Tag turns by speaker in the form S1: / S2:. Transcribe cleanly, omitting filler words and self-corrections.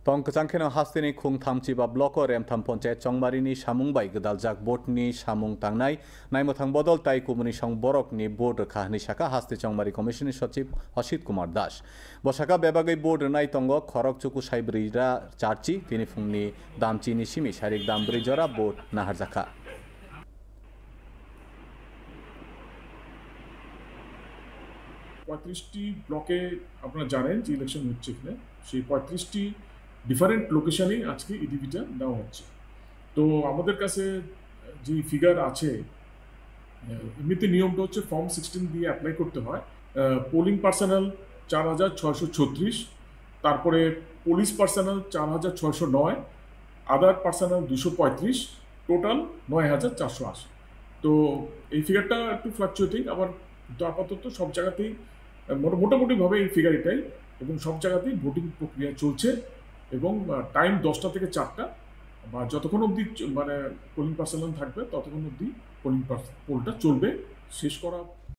S1: Tongkachangkheno hastini khungthamchi ba bloko remtham ponchayat chongmarini samungbai gdaljak botni samung tangnai naimothang bodol tai kumuni song borokni board khahni shaka haste chongmari commissioner সচিব Asit Kumar Das বসাকা বেবাগৈ board নাই tongo khorokchuku saibrira charchi tini phungni damchini simi sharik dambri jora board naharjaka
S2: 35টি ব্লকে আপনারা জানেন যে election হচ্ছে এখানে সেই 35টি different লোকেশনে আজকে ইডিভিটা দেওয়া হচ্ছে তো আমাদের কাছে যে ফিগার আছে এমনিতে নিয়মটা হচ্ছে ফর্ম 16 দিয়ে অ্যাপ্লাই করতে হয় পোলিং পার্সোনাল 4636 তারপরে পুলিশ পার্সোনাল 4609 আদার পার্সোনাল 235 টোটাল 9480 তো এই ফিগারটা একটু ফ্লাকচুয়েটিং আবার তো আপাতত সব জায়গাতেই মোটামুটিভাবে এই ফিগার এটাই এবং সব জায়গাতেই ভোটিং প্রক্রিয়া চলছে এবং টাইম 10টা থেকে 4টা বা যতক্ষণ অবধি মানে পোলিং পার্সোনাল থাকবে ততক্ষণ অবধি পোলটা চলবে শেষ করা